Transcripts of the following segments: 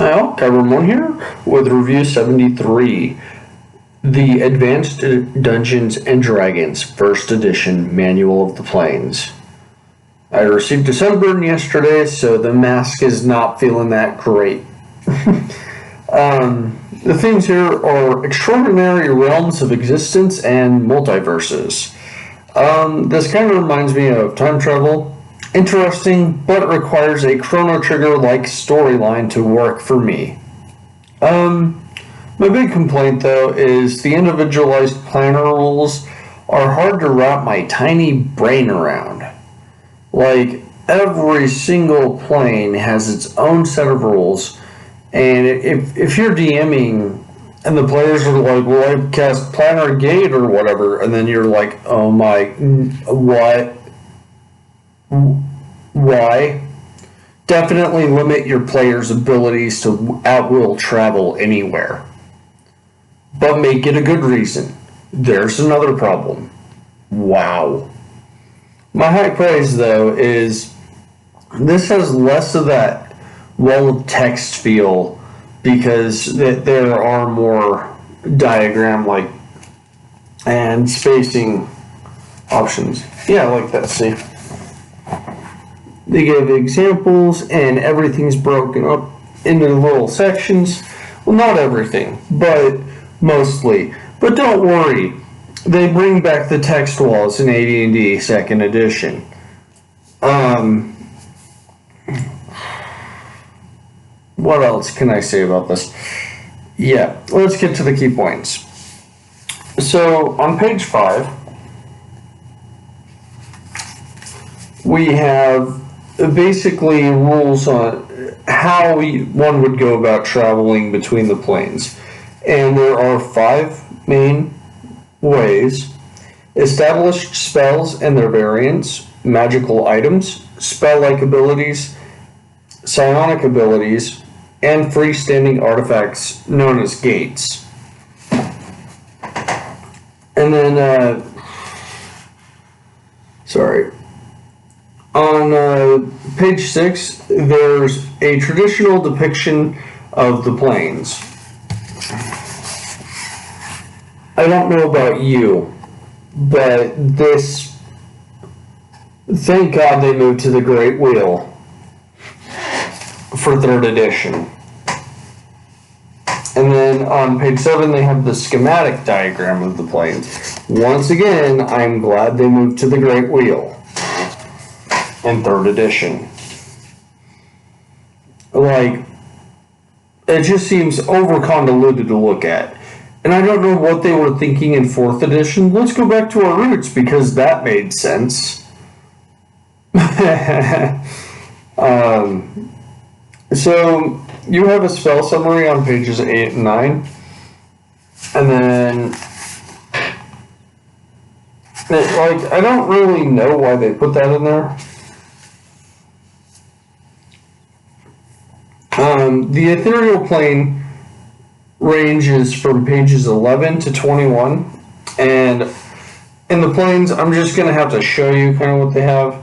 Well, Kyber here with review 73, the Advanced Dungeons and Dragons First Edition Manual of the Planes. I received a sunburn yesterday, so the mask is not feeling that great. The themes here are extraordinary realms of existence and multiverses. This kind of reminds me of time travel. Interesting, but requires a Chrono Trigger-like storyline to work for me. My big complaint, though, is the individualized planner rules are hard to wrap my tiny brain around. Like, every single plane has its own set of rules, and if you're DMing and the players are like, well, I cast Planner Gate or whatever, and then you're like, oh my, what? Why? Definitely limit your players' abilities to at-will travel anywhere. But make it a good reason. There's another problem. Wow. My high praise, though, is this has less of that wall of text feel because there are more diagram-like and spacing options. Yeah, I like that, see? They give examples and everything's broken up into little sections. Well, not everything, but mostly. But don't worry, they bring back the text walls in AD&D 2nd edition. What else can I say about this? Yeah, let's get to the key points. So, on page 5, we have basically rules on how one would go about traveling between the planes. And there are 5 main ways: established spells and their variants, magical items, spell-like abilities, psionic abilities, and freestanding artifacts known as gates. And then, on page 6, there's a traditional depiction of the planes. I don't know about you, but this, thank God they moved to the Great Wheel for 3rd edition. And then on page 7, they have the schematic diagram of the planes. Once again, I'm glad they moved to the Great Wheel in 3rd edition. Like, it just seems over-convoluted to look at. And I don't know what they were thinking in 4th edition. Let's go back to our roots, because that made sense. So, you have a spell summary on pages 8 and 9. And then, I don't really know why they put that in there. The ethereal plane ranges from pages 11 to 21, and in the planes, I'm just going to have to show you kind of what they have.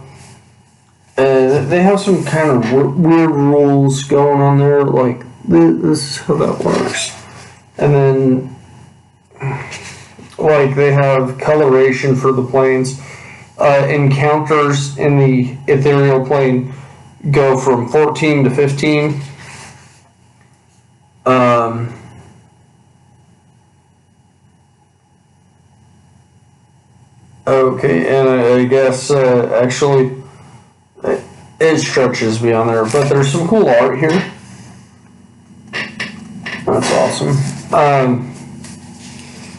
They have some kind of weird rules going on there, like this is how that works. And then, like, they have coloration for the planes. Encounters in the ethereal plane go from 14 to 15. Okay, and I guess actually it stretches beyond there, but there's some cool art here. That's awesome.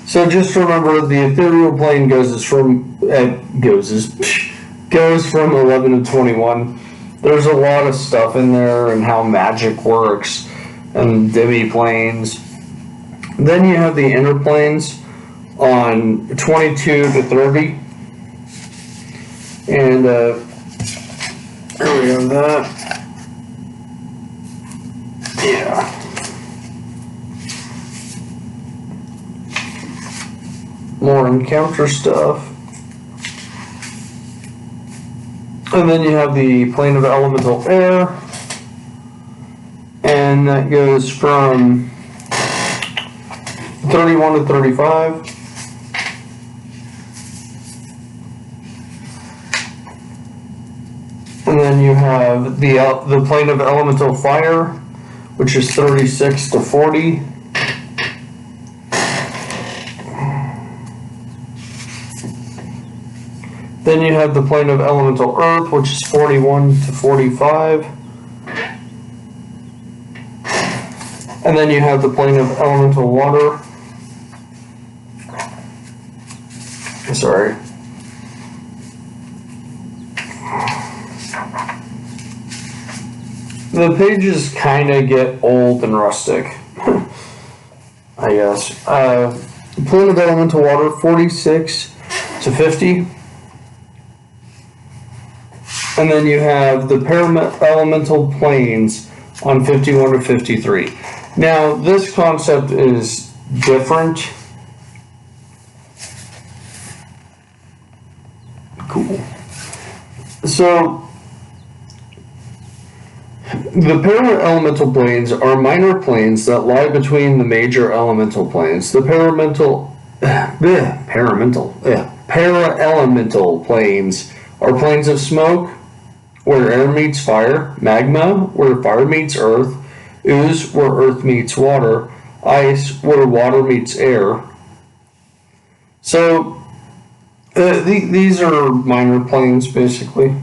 So just remember, the ethereal plane goes from 11 to 21. There's a lot of stuff in there and how magic works and demi-planes. Then you have the inner planes on 22 to 30. And there we have that. Yeah. More encounter stuff. And then you have the plane of elemental air. And then that goes from 31 to 35. And then you have the plane of elemental fire, which is 36 to 40. Then you have the plane of elemental earth, which is 41 to 45. And then you have the plane of elemental water. Sorry. The pages kind of get old and rustic, I guess. Plane of elemental water, 46 to 50. And then you have the elemental planes on 51 to 53. Now, this concept is different. Cool. So, the para-elemental planes are minor planes that lie between the major elemental planes. The para-elemental planes are planes of smoke, where air meets fire, magma, where fire meets earth, ooze, where earth meets water, ice, where water meets air. So, these are minor planes, basically.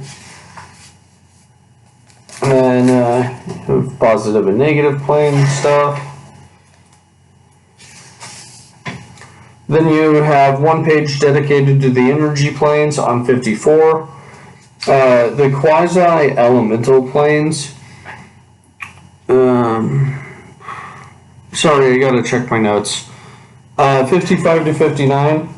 And then positive and negative plane stuff. Then you have one page dedicated to the energy planes on 54. The quasi-elemental planes. Sorry, I gotta check my notes. 55 to 59.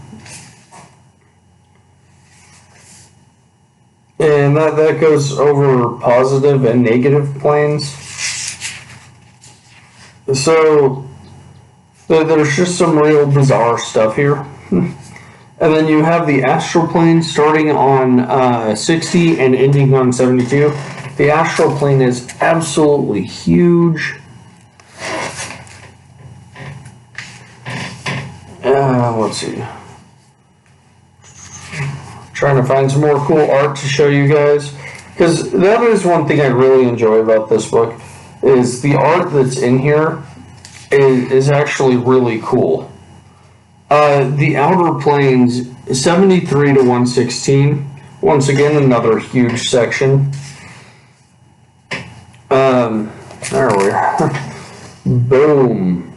And that goes over positive and negative planes. So there's just some real bizarre stuff here. And then you have the astral plane starting on 60 and ending on 72. The astral plane is absolutely huge. Let's see. Trying to find some more cool art to show you guys, because that is one thing I really enjoy about this book, is the art that's in here is actually really cool. The outer planes, 73 to 116. Once again, another huge section. There we are. Boom.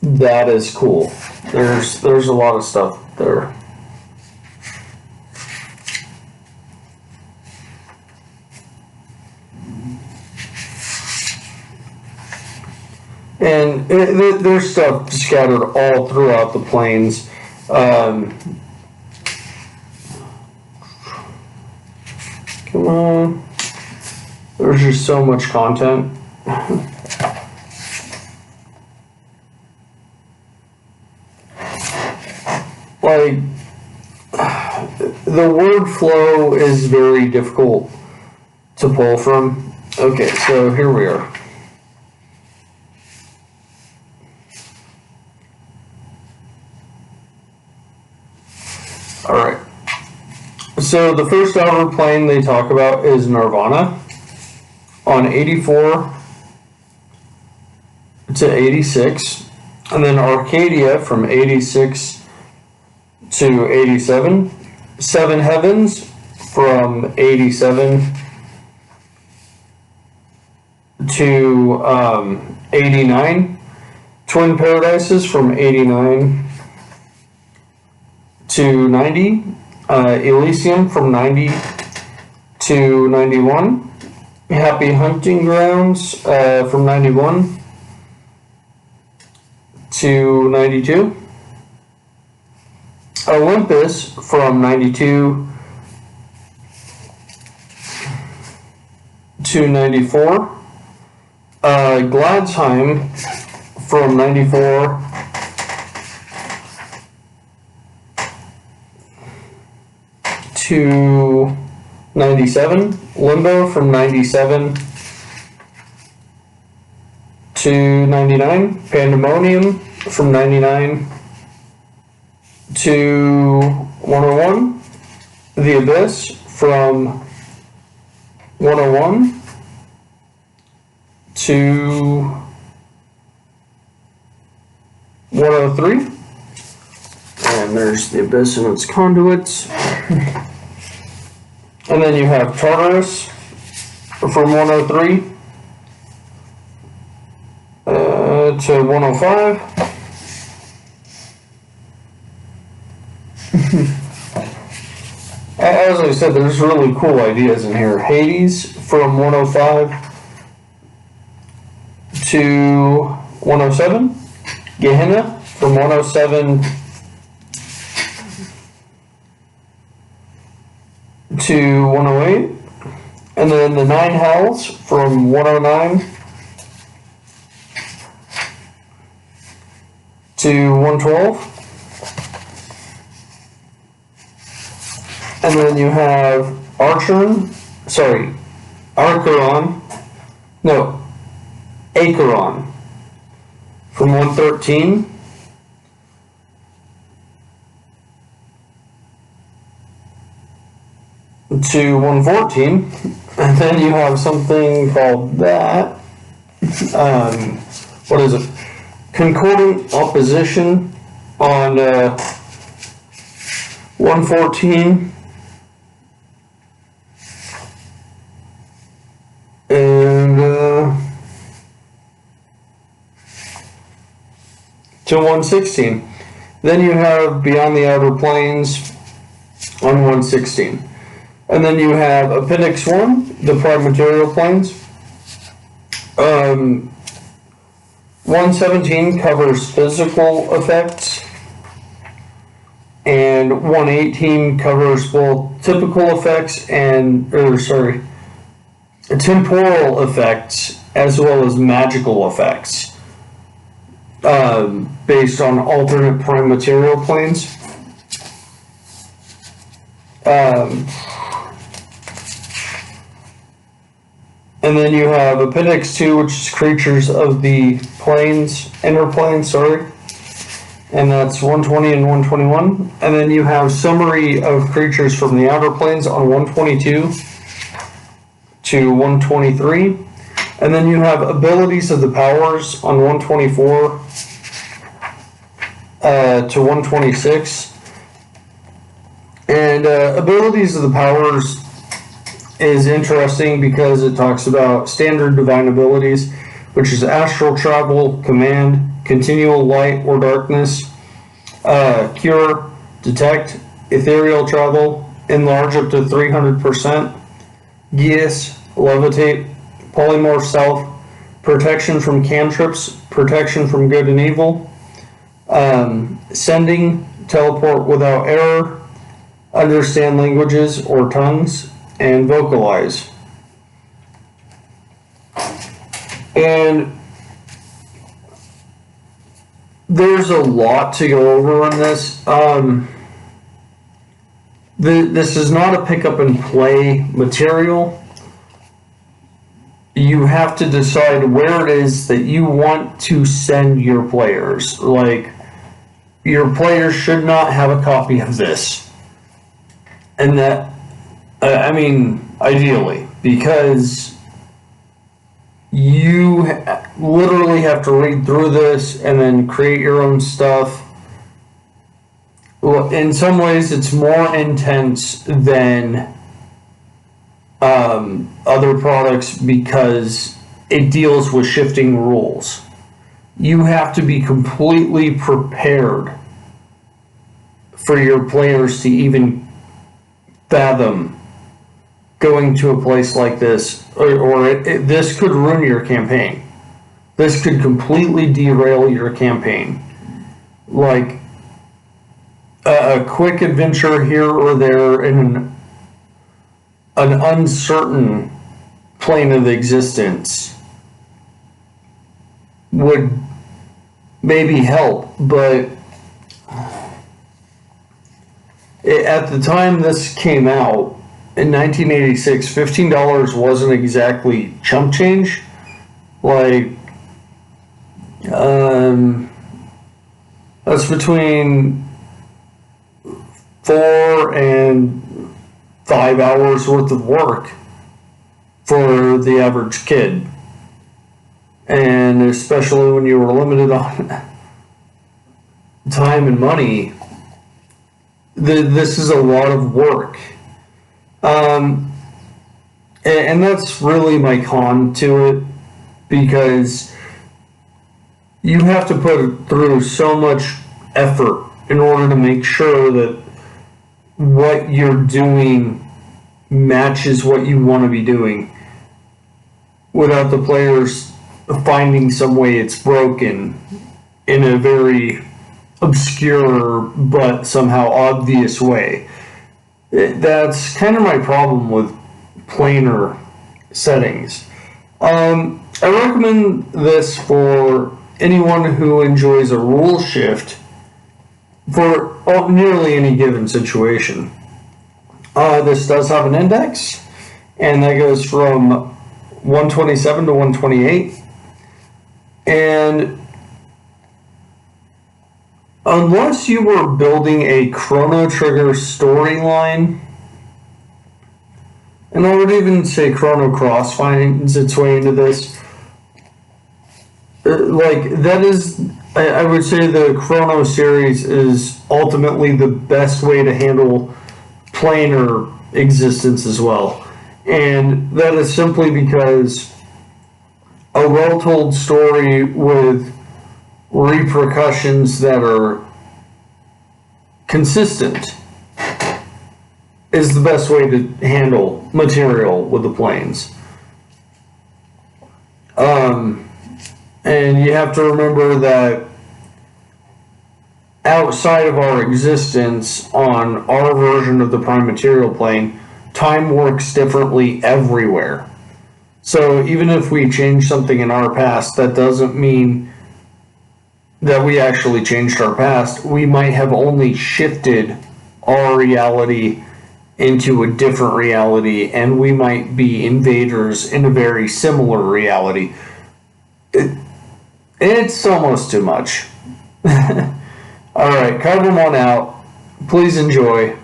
That is cool. There's a lot of stuff there. And there's stuff scattered all throughout the planes. Come on. There's just so much content. Like, the word flow is very difficult to pull from. Okay, so here we are. Alright, so the first outer plane they talk about is Nirvana on 84 to 86, and then Arcadia from 86 to 87, Seven Heavens from 87 to 89, Twin Paradises from 89 to 90, Elysium from 90 to 91, Happy Hunting Grounds from 91 to 92, Olympus from 92 to 94, Gladsheim from 94 to 97, Limbo from 97 to 99. Pandemonium from 99 to 101. The Abyss from 101 to 103. And there's the Abyss and its conduits. And then you have Tartarus from 103 to 105. As I said, there's really cool ideas in here. Hades from 105 to 107. Gehenna from 107 to 108. And then the 9 Hells from 109 to 112. And then you have Acheron from 113 to 114. And then you have something called that. What is it? Concordant opposition on 114. And to 116. Then you have Beyond the Outer Planes on 116. And then you have Appendix 1, the Prime Material Planes. 117 covers physical effects. And 118 covers both typical effects temporal effects as well as magical effects based on alternate prime material planes. And then you have Appendix 2, which is creatures of the planes, inner planes, and that's 120 and 121. And then you have summary of creatures from the outer planes on 122 to 123. And then you have abilities of the powers on 124 to 126. And abilities of the powers is interesting because it talks about standard divine abilities, which is astral travel, command, continual light or darkness, cure, detect, ethereal travel, enlarge up to 300%, geas, levitate, polymorph self, protection from cantrips, protection from good and evil, sending, teleport without error, understand languages or tongues, and vocalize. And there's a lot to go over on this. This is not a pick up and play material. You have to decide where it is that you want to send your players. Like, your players should not have a copy of this. And that, ideally, because you literally have to read through this and then create your own stuff. Well, in some ways, it's more intense than other products because it deals with shifting rules. You have to be completely prepared for your players to even fathom going to a place like this, or this could ruin your campaign. This could completely derail your campaign. Like a quick adventure here or there in an uncertain plane of existence would maybe help, but at the time this came out in 1986, $15 wasn't exactly chump change. Like, Um, that's between 4 and 5 hours worth of work for the average kid. And especially when you were limited on time and money, this is a lot of work. And that's really my con to it, because you have to put through so much effort in order to make sure that what you're doing matches what you want to be doing, without the players finding some way it's broken in a very obscure but somehow obvious way. That's kind of my problem with planar settings. I recommend this for anyone who enjoys a rule shift for nearly any given situation. This does have an index, and that goes from 127 to 128. And unless you were building a Chrono Trigger storyline, and I would even say Chrono Cross finds its way into this, that is, I would say the Chrono series is ultimately the best way to handle planar existence as well. And that is simply because a well-told story with repercussions that are consistent is the best way to handle material with the planes. And you have to remember that outside of our existence on our version of the prime material plane, time works differently everywhere. So even if we change something in our past, that doesn't mean that we actually changed our past. We might have only shifted our reality into a different reality, and we might be invaders in a very similar reality. It's almost too much. Alright, Carbon 1 out. Please enjoy.